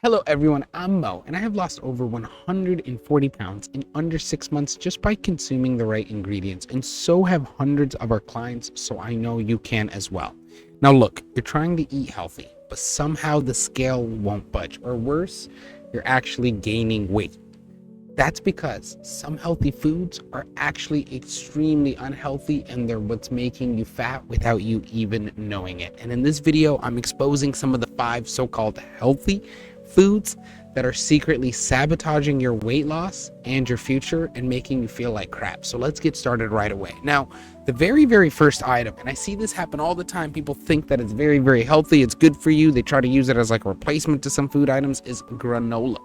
Hello everyone, I'm Mo, and I have lost over 140 pounds in under 6 months just by consuming the right ingredients, and so have hundreds of our clients, so I know you can as well. Now look, you're trying to eat healthy, but somehow the scale won't budge, or worse, you're actually gaining weight. That's because some healthy foods are actually extremely unhealthy, and they're what's making you fat without you even knowing it. And in this video, I'm exposing some of the 5 so-called healthy foods that are secretly sabotaging your weight loss and your future and making you feel like crap. So let's get started right away. Now, the very first item, and I see this happen all the time, people think that it's very healthy, it's good for you, they try to use it as like a replacement to some food items, is granola.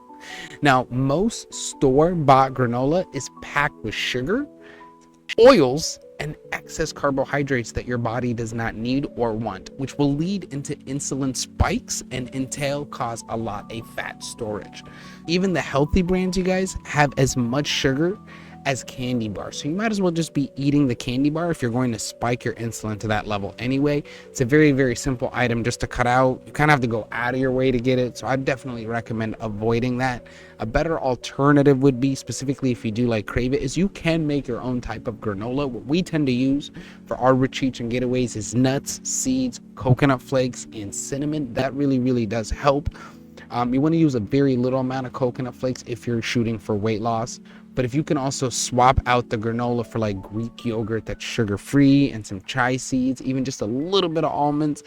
Now, most store-bought granola is packed with sugar, oils, and excess carbohydrates that your body does not need or want, which will lead into insulin spikes and cause a lot of fat storage. Even the healthy brands, you guys, have as much sugar as candy bars, so you might as well just be eating the candy bar if you're going to spike your insulin to that level anyway. It's a very simple item just to cut out. You kind of have to go out of your way to get it, so I definitely recommend avoiding that. A better alternative would be, specifically if you do like crave it, is you can make your own type of granola. What we tend to use for our retreats and getaways is nuts, seeds, coconut flakes, and cinnamon. That really does help. You want to use a very little amount of coconut flakes if you're shooting for weight loss. But if you can also swap out the granola for like Greek yogurt that's sugar-free and some chia seeds, even just a little bit of almonds,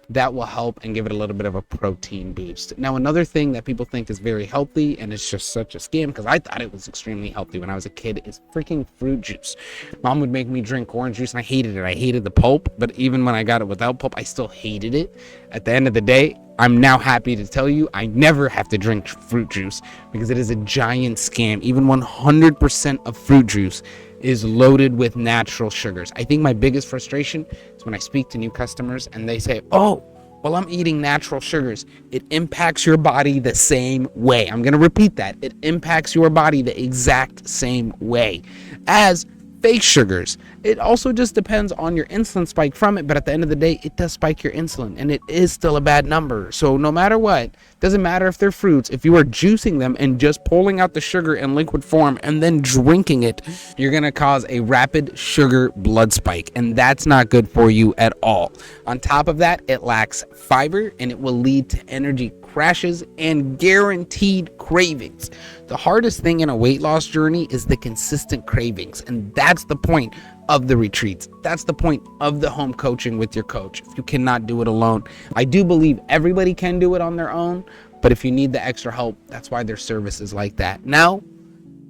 that will help and give it a little bit of a protein boost. Now, another thing that people think is very healthy, and it's just such a scam because I thought it was extremely healthy when I was a kid, is freaking fruit juice. Mom would make me drink orange juice and I hated it. I hated the pulp, but even when I got it without pulp, I still hated it. At the end of the day, I'm now happy to tell you I never have to drink fruit juice because it is a giant scam. Even 100% of fruit juice is loaded with natural sugars. I think my biggest frustration is when I speak to new customers and they say, oh, well, I'm eating natural sugars. It impacts your body the same way. I'm going to repeat that. It impacts your body the exact same way as fake sugars. It also just depends on your insulin spike from it, but at the end of the day, it does spike your insulin, and it is still a bad number. So no matter what, doesn't matter if they're fruits, if you are juicing them and just pulling out the sugar in liquid form and then drinking it, you're going to cause a rapid sugar blood spike, and that's not good for you at all. On top of that, it lacks fiber, and it will lead to energy crashes and guaranteed cravings. The hardest thing in a weight loss journey is the consistent cravings, and that's the point of the retreats. That's the point of the home coaching with your coach. If you cannot do it alone, I do believe everybody can do it on their own, but if you need the extra help, that's why there's services like that. Now,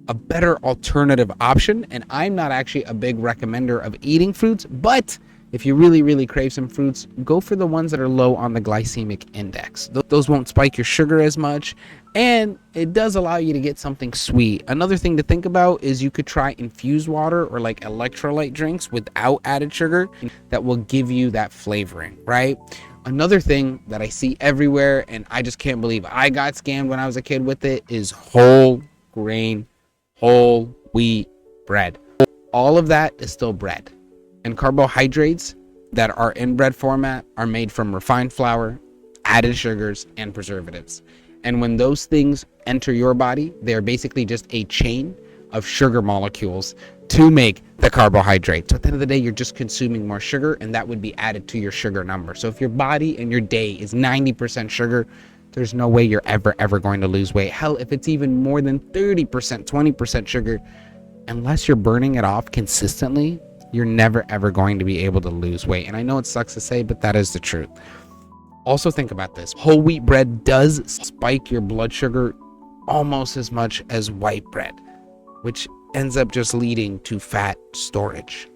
a better alternative option, and I'm not actually a big recommender of eating fruits, but if you really crave some fruits, go for the ones that are low on the glycemic index. Those won't spike your sugar as much, and it does allow you to get something sweet. Another thing to think about is you could try infused water or like electrolyte drinks without added sugar that will give you that flavoring, right? Another thing that I see everywhere, and I just can't believe I got scammed when I was a kid with it, is whole grain, whole wheat bread. All of that is still bread. And carbohydrates that are in bread format are made from refined flour, added sugars, and preservatives. And when those things enter your body, they're basically just a chain of sugar molecules to make the carbohydrate. So at the end of the day, you're just consuming more sugar, and that would be added to your sugar number. So if your body and your day is 90% sugar, there's no way you're ever going to lose weight. Hell, if it's even more than 30%, 20% sugar, unless you're burning it off consistently, you're never going to be able to lose weight. And I know it sucks to say, but that is the truth. Also think about this. Whole wheat bread does spike your blood sugar almost as much as white bread, which ends up just leading to fat storage.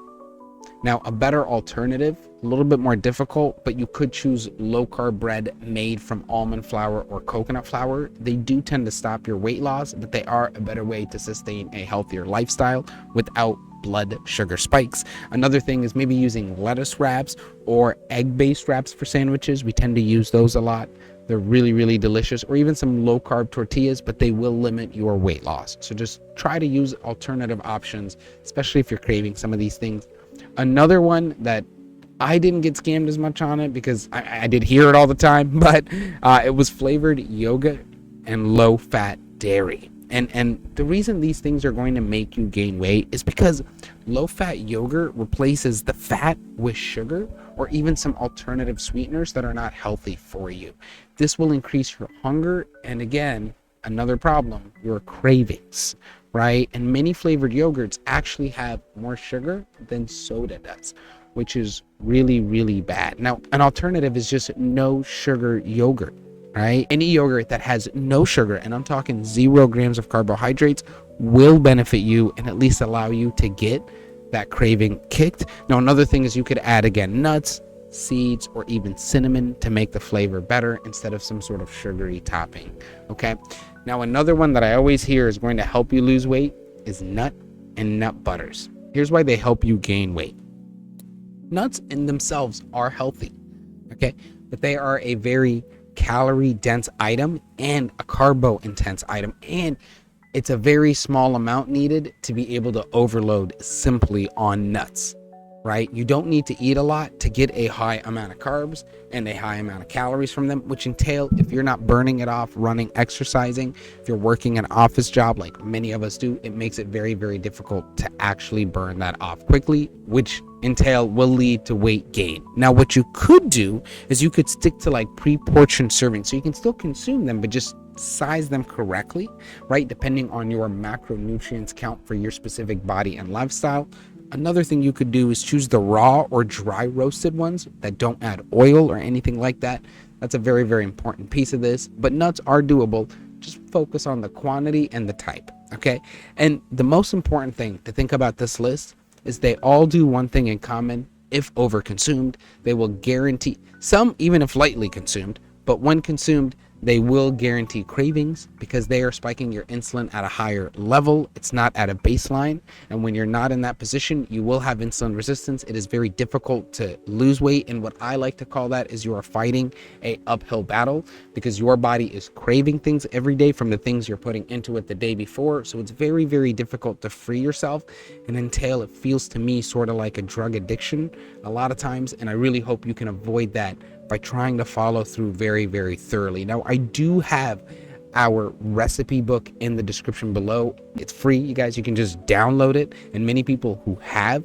Now, a better alternative, a little bit more difficult, but you could choose low carb bread made from almond flour or coconut flour. They do tend to stop your weight loss, but they are a better way to sustain a healthier lifestyle without blood sugar spikes. Another thing is maybe using lettuce wraps or egg-based wraps for sandwiches. We tend to use those a lot. They're really delicious. Or even some low carb tortillas, but they will limit your weight loss. So just try to use alternative options, especially if you're craving some of these things. Another one that I didn't get scammed as much on it because I did hear it all the time, but it was flavored yogurt and low fat dairy. And the reason these things are going to make you gain weight is because low fat yogurt replaces the fat with sugar or even some alternative sweeteners that are not healthy for you. This will increase your hunger and, again, another problem, your cravings, right? And many flavored yogurts actually have more sugar than soda does, which is really, really bad. Now, an alternative is just no sugar yogurt, right? Any yogurt that has no sugar, and I'm talking 0 grams of carbohydrates, will benefit you and at least allow you to get that craving kicked. Now, another thing is you could add, again, nuts, seeds, or even cinnamon to make the flavor better instead of some sort of sugary topping. Okay. Now, another one that I always hear is going to help you lose weight is nut and nut butters. Here's why they help you gain weight. Nuts in themselves are healthy, okay, but they are a very calorie dense item and a carbo intense item, and it's a very small amount needed to be able to overload simply on nuts, right? You don't need to eat a lot to get a high amount of carbs and a high amount of calories from them, which entail, if you're not burning it off, running, exercising, if you're working an office job like many of us do, it makes it very, very difficult to actually burn that off quickly, which entail will lead to weight gain. Now, what you could do is you could stick to like pre-portioned servings, so you can still consume them, but just size them correctly, right? Depending on your macronutrients count for your specific body and lifestyle. Another thing you could do is choose the raw or dry roasted ones that don't add oil or anything like that. That's a very, very important piece of this, but nuts are doable. Just focus on the quantity and the type, okay? And the most important thing to think about this list is they all do one thing in common. If overconsumed, they will guarantee, some even if lightly consumed, but when consumed, they will guarantee cravings because they are spiking your insulin at a higher level. It's not at a baseline. And when you're not in that position, you will have insulin resistance. It is very difficult to lose weight. And what I like to call that is you are fighting a uphill battle because your body is craving things every day from the things you're putting into it the day before. So it's very, very difficult to free yourself, and until it feels to me sort of like a drug addiction a lot of times. And I really hope you can avoid that by trying to follow through very, very thoroughly. Now, I do have our recipe book in the description below. It's free, you guys. You can just download it. And many people who have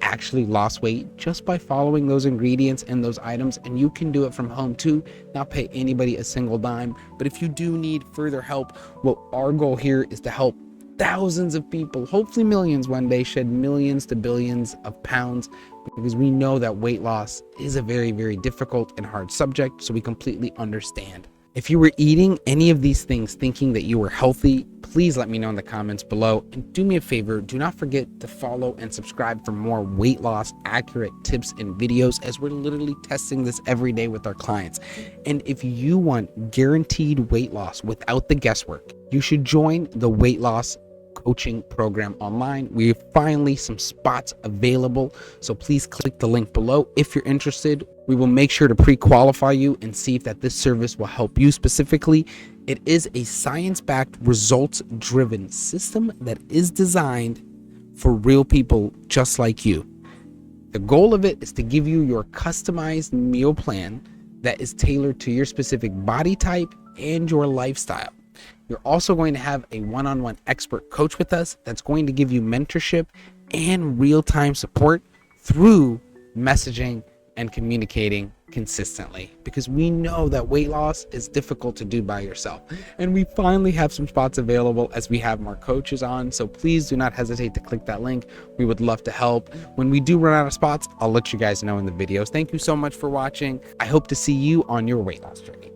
actually lost weight just by following those ingredients and those items. And you can do it from home too, not pay anybody a single dime. But if you do need further help, well, our goal here is to help thousands of people, hopefully millions one day, shed millions to billions of pounds, because we know that weight loss is a very, very difficult and hard subject. So we completely understand. If you were eating any of these things thinking that you were healthy, please let me know in the comments below. And do me a favor, do not forget to follow and subscribe for more weight loss accurate tips and videos, as we're literally testing this every day with our clients. And if you want guaranteed weight loss without the guesswork, you should join the weight loss coaching program online. We have finally some spots available, so please click the link below if you're interested. We will make sure to pre-qualify you and see if that this service will help you specifically. It is a science-backed, results-driven system that is designed for real people just like you. The goal of it is to give you your customized meal plan that is tailored to your specific body type and your lifestyle. You're also going to have a one-on-one expert coach with us that's going to give you mentorship and real-time support through messaging and communicating consistently, because we know that weight loss is difficult to do by yourself. And we finally have some spots available as we have more coaches on. So please do not hesitate to click that link. We would love to help. When we do run out of spots, I'll let you guys know in the videos. Thank you so much for watching. I hope to see you on your weight loss journey.